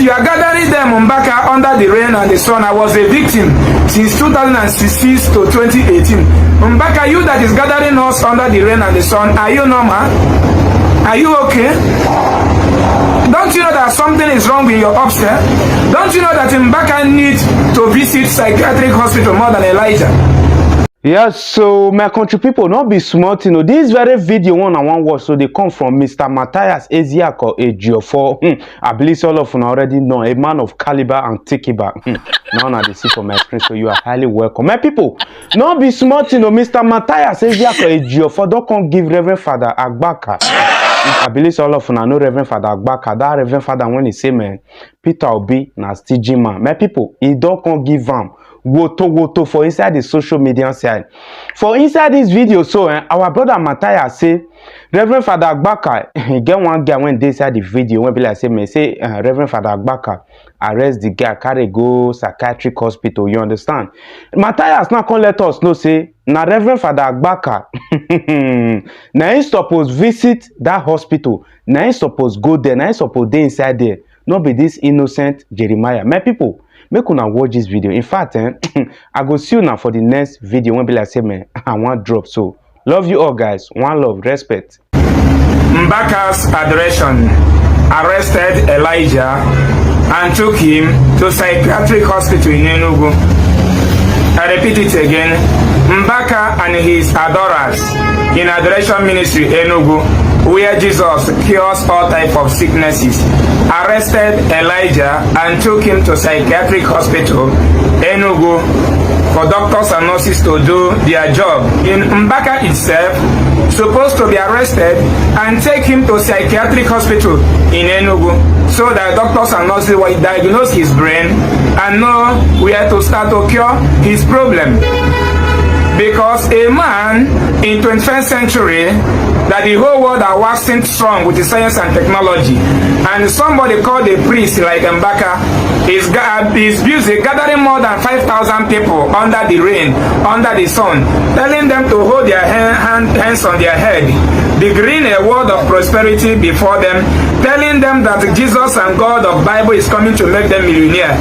You are gathering them, Mbākã, under the rain and the sun. I was a victim since 2016 to 2018. Mbākã, you that is gathering us under the rain and the sun, are you normal? Are you okay? Don't you know that something is wrong with your upstairs? Don't you know that Mbākã needs to visit psychiatric hospital more than Elijah? Yes, so my country people, not be smart, you know. This very video one I want watch, so they come from Mr. Mathias, Ezeaku, Ejiofor. I believe all of you already know, a man of caliber and tikiba. Now they see from my screen, so you are highly welcome. My people, not be smart, you know. Mr. Mathias, Ezeaku, Ejiofor, don't come give Reverend Fãther Mbākã. I believe all of you know Reverend Fãther Mbākã. That Reverend Fãther when he say, man, Peter Obi na stingy man. My people, he don't come give him woto for inside the social media side. For inside this video, so our brother Mathias say Reverend Fãther Mbākã, he get one guy when they inside the video when be like say me say Reverend Fãther Mbākã arrest the guy, carry go psychiatric hospital. You understand? Mathias now come let us know say na Reverend Fãther Mbākã na he suppose visit that hospital. Na he suppose go there. Na he suppose dey inside there. Not be this innocent Jeremiah. My people, make una watch this video. In fact, I go see you now for the next video when be like say man, I want drop. So love you all guys. One love, respect. Mbākã's adoration arrested Elijah and took him to psychiatric hospital in Enugu. I repeat it again. Mbākã and his adorers in adoration ministry Enugu, where Jesus cures all types of sicknesses, arrested Elijah and took him to psychiatric hospital Enugu for doctors and nurses to do their job. In Mbākã itself, supposed to be arrested and take him to psychiatric hospital in Enugu so that doctors and nurses will diagnose his brain and know where to start to cure his problem. Because a man in 21st century that the whole world are waxing strong with the science and technology, and somebody called a priest like Mbākã is busy gathering more than 5,000 people under the rain, under the sun, telling them to hold their hands on their head, decreeing a word of prosperity before them, telling them that Jesus and God of Bible is coming to make them millionaire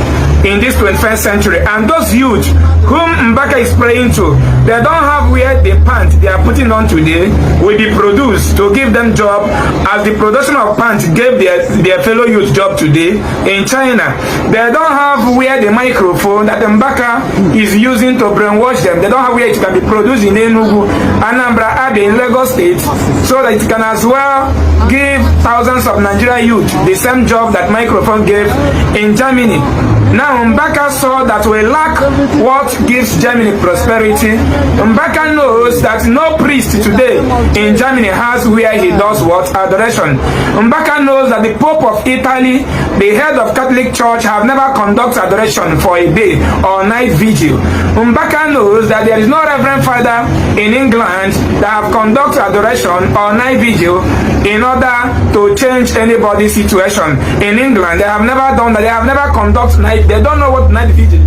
in this 21st century. And those youth whom Mbākã is praying to, they don't have where the pants they are putting on today will be produced to give them job, as the production of pants gave their fellow youth job today in China. They don't have where the microphone that Mbākã is using to brainwash them, they don't have where it can be produced in Enugu, Anambra, Abia, in Lagos State, so that it can as well give thousands of Nigerian youth the same job that microphone gave in Germany. Now Mbākã saw that we lack what gives Germany prosperity. Mbākã knows that no priest today in Germany has where he does what? Adoration. Mbākã knows that the Pope of Italy, the head of Catholic Church, have never conducted adoration for a day or night vigil. Mbākã knows that there is no Reverend Fãther in England that have conducted adoration or night vigil in order to change anybody's situation. In England, they have never done that. They have never conducted night. They don't know what night vigil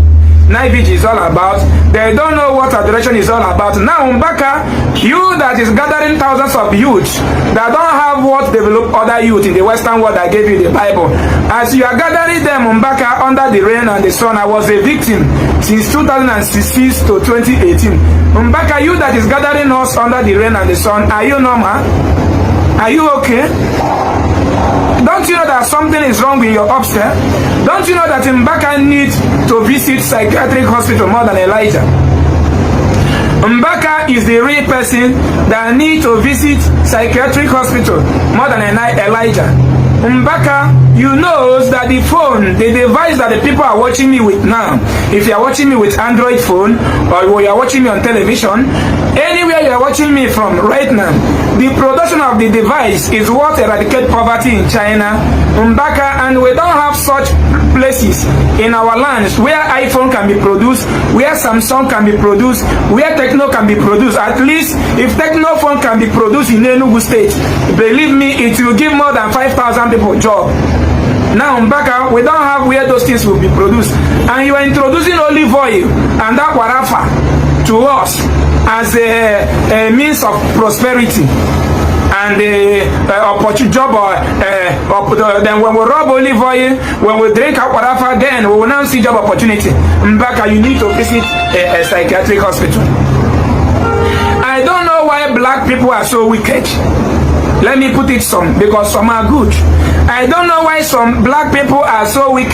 is all about. They don't know what adoration is all about. Now Mbākã, you that is gathering thousands of youth that don't have what develop other youth in the Western world that gave you the Bible, as you are gathering them, Mbākã, under the rain and the sun. I was a victim since 2016 to 2018. Mbākã, you that is gathering us under the rain and the sun, are you normal? Are you okay? Don't you know that something is wrong with your upstairs? Don't you know that Mbākã needs to visit psychiatric hospital more than Elijah? Mbākã is the real person that needs to visit psychiatric hospital more than Elijah. Mbākã, you know that the phone, the device that the people are watching me with now, if you are watching me with Android phone or you are watching me on television, anywhere you are watching me from right now, the production of the device is what eradicate poverty in China. Mbākã, and we don't have such places in our lands where iPhone can be produced, where Samsung can be produced, where Techno can be produced. At least if Techno phone can be produced in Enugu State, believe me, it will give more than 5,000 people job. Now Mbākã, we don't have where those things will be produced, and you are introducing olive oil and that warafa to us as a means of prosperity. and the opportunity job, then when we rob olive oil, when we drink whatever, then we will now see job opportunity. Mbākã, you need to visit a psychiatric hospital. I don't know why black people are so wicked. Let me put it because some are good. I don't know why some black people are so wicked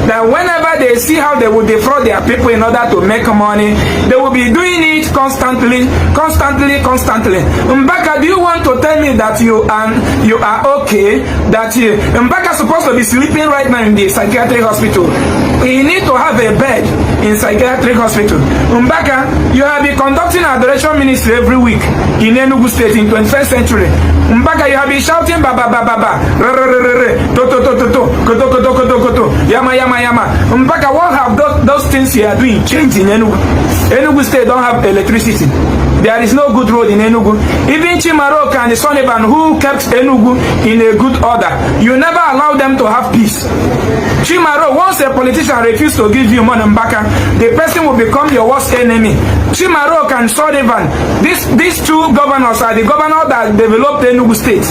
that whenever they see how they will defraud their people in order to make money, they will be doing it constantly. Mbākã, do you want to tell me that you are okay? That Mbākã is supposed to be sleeping right now in the psychiatric hospital. You need to have a bed in psychiatric hospital. Mbākã, you have been conducting adoration ministry every week in Enugu State in 21st century. Mbākã, you have been shouting baba yama. Mbākã, what have those things you are doing changed in Enugu? Enugu State don't have electricity. There is no good road in Enugu. Even Chimaroke and the Sullivan who kept Enugu in a good order, you never allow them to have peace. Chimaroke, once a politician refuses to give you money, Mbākã, the person will become your worst enemy. Chimaroke and Sullivan, these two governors are the governors that developed Enugu State.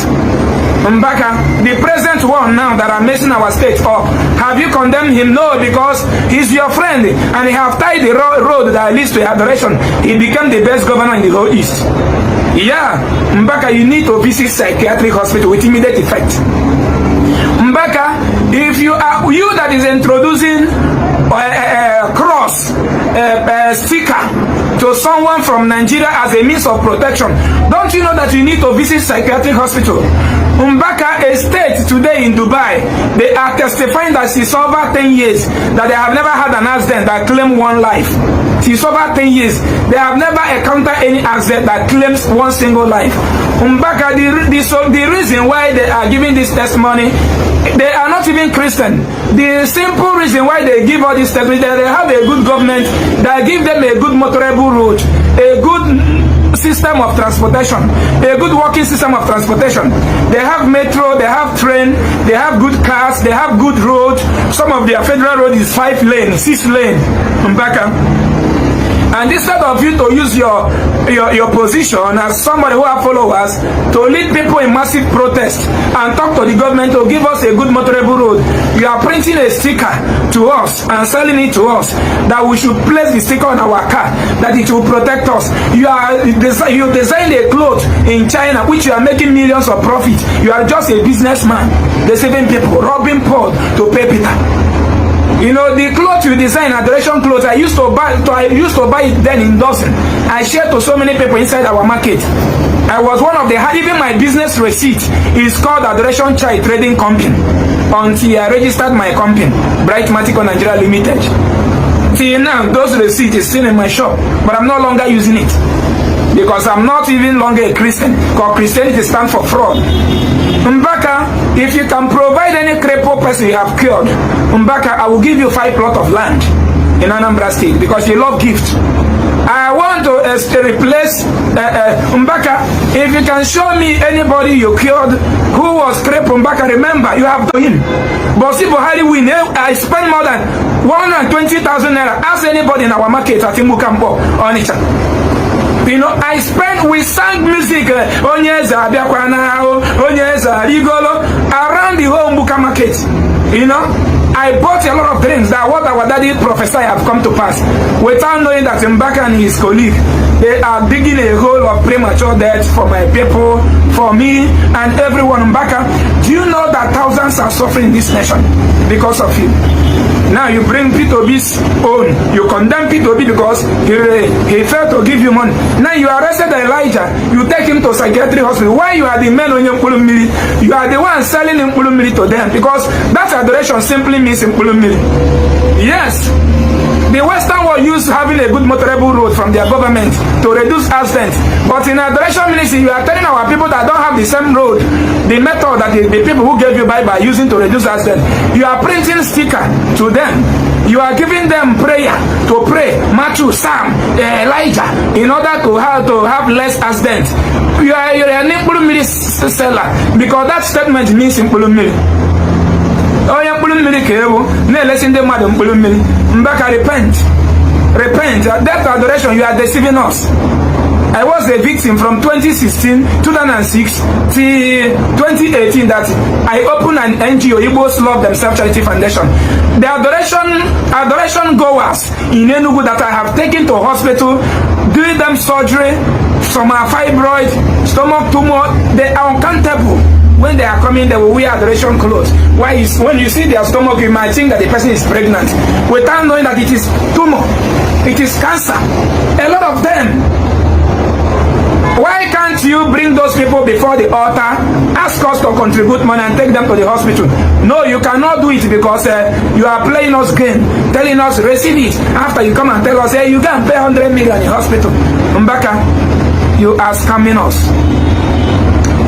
Mbākã, the present one now that are messing our state up, have you condemned him? No, because he's your friend and he have tied the road that leads to adoration. He became the best governor in the whole East. Yeah, Mbākã, you need to visit psychiatric hospital with immediate effect. Mbākã, if you are that is introducing a cross sticker to someone from Nigeria as a means of protection, don't you know that you need to visit psychiatric hospital? Mbākã, a state today in Dubai, they are testifying that since over 10 years that they have never had an accident that claim one life. Since over 10 years, they have never encountered any accident that claims one single life. Mbākã, the reason why they are giving this testimony, they are not even Christian. The simple reason why they give all this testimony, that they have a good government that give them a good motorable road, a good system of transportation, a good working system of transportation. They have metro, they have train, they have good cars, they have good road. Some of their federal road is 5 lane, 6 lane. Mbākã. And instead of you to use your position as somebody who have followers to lead people in massive protest and talk to the government to give us a good motorable road, you are printing a sticker to us and selling it to us that we should place the sticker on our car, that it will protect us. You designed a cloth in China which you are making millions of profit. You are just a businessman deceiving people, robbing Paul to pay Peter. You know, the clothes you design, adoration clothes, I used to buy it then in dozen. I shared to so many people inside our market. I was one of the, even my business receipt is called Adoration Chai Trading Company until I registered my company, Bright Matico Nigeria Limited. Till now, those receipts is still in my shop, but I'm no longer using it because I'm not even longer a Christian, because Christianity stands for fraud. Mbākã, if you can provide any crippled person you have cured, Mbākã, I will give you 5 plots of land in Anambra State because you love gift. I want to replace Mbākã. If you can show me anybody you cured who was crippled, Mbākã, remember you have to him. But see, Buhari win. I spend more than 120,000 naira. Ask anybody in our market at Imukambo on it. You know, we sang music Onyeza Biakwana, Onyeza Rigolo around the whole Mbuka market. You know, I bought a lot of things that what our daddy prophesied have come to pass without knowing that Mbākã and his colleague, they are digging a hole of premature death for my people, for me, and everyone. Mbākã, do you know that thousands are suffering in this nation because of you? Now you bring P2B's own. You condemn P2B because he failed to give you money. Now you arrested Elijah. You take him to psychiatric hospital. Why you are the men on Mpulumili? You are the one selling Mpulumili to them because that adoration simply means Mpulumili. Yes. The Western world used having a good motorable road from their government to reduce accidents. But in adoration ministry, you are telling our people that don't have the same road, the method that the people who gave you Bible are using to reduce accidents. You are printing sticker to them. You are giving them prayer to pray, Matthew, Psalm, Elijah, in order to have less accidents. You are an Mpulumili seller because that statement means Mpulumili. Oh, yeah, listen to Madam Mpulumili. Mbākã, repent. That adoration, you are deceiving us. I was a victim from 2016, 2006 till 2018 that I opened an NGO, Igbos Love Themselves Charity Foundation. The adoration goers in Enugu that I have taken to hospital, doing them surgery, some are fibroid, stomach tumor, they are uncountable. When they are coming, they will wear adoration clothes. Why is when you see their stomach, you might think that the person is pregnant, without knowing that it is tumor, it is cancer. A lot of them. Why can't you bring those people before the altar, ask us to contribute money and take them to the hospital? No, you cannot do it because you are playing us game, telling us receive it. After you come and tell us, hey, you can pay 100 million in hospital. Mbākã, you are scamming us.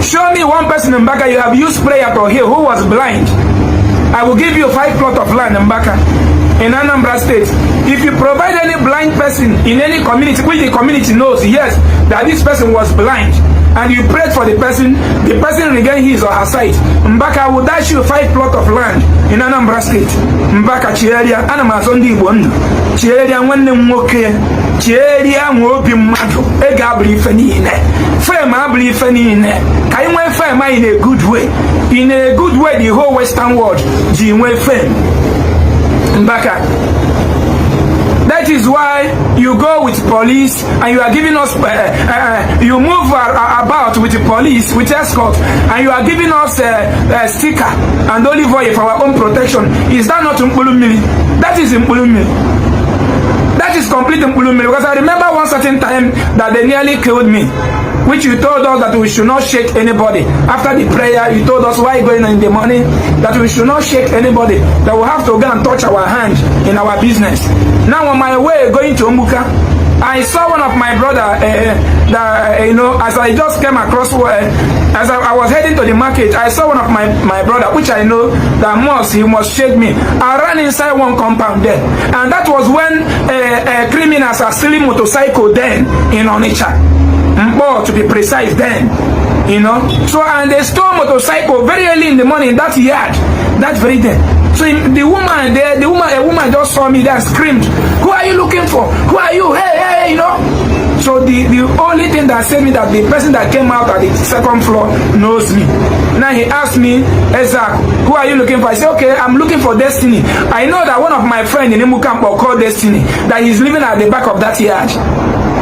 Show me one person in Mbākã you have used prayer to heal who was blind. I will give you 5 plots of land in Mbākã, in Anambra State. If you provide any blind person in any community, which the community knows, yes, that this person was blind, and you prayed for the person regained his or her sight, Mbākã will dash you 5 plots of land in Anambra State. Mbākã Chieria, Anamazondi Bondo, Chieria, Wende Moke, Chieria, Mobi Mato, Egabri Fenine, Femabri Fenine, Kaiwe Fema in a good way. In a good way, the whole Western world, Jimwe Fem. Mbākã. That is why you go with police and you are giving us, you move about with the police, with escort, and you are giving us a sticker and olive oil for our own protection. Is that not Mpulumili? That is Mpulumili. That is complete Mpulumili. Because I remember one certain time that they nearly killed me, which you told us that we should not shake anybody. After the prayer, you told us why going in the morning, that we should not shake anybody, that we have to go and touch our hand in our business. Now on my way going to Mbākã, I saw one of my brother, as I just came across, as I was heading to the market, I saw one of my brother, which I know that he must shake me. I ran inside one compound there, and that was when criminals are stealing motorcycle then in Onitsha. More to be precise then, so and they stole motorcycle very early in the morning in that yard, that very day. So the woman there, a woman just saw me there and screamed, "Who are you looking for? Who are you? Hey, So the only thing that saved me that the person that came out at the second floor knows me. Now he asked me, Ezeaku, who are you looking for? I said, okay, I'm looking for Destiny. I know that one of my friends in Mbākã called Destiny, that he's living at the back of that yard.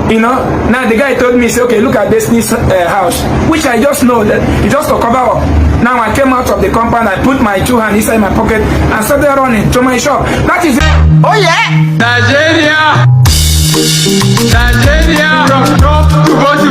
Now the guy told me, say, okay, look at Destiny's house, which I just know that it's just to cover up. Now I came out of the compound, I put my 2 hands inside my pocket and started running to my shop. That is it. Oh yeah! Nigeria! Nigeria! From top to bottom.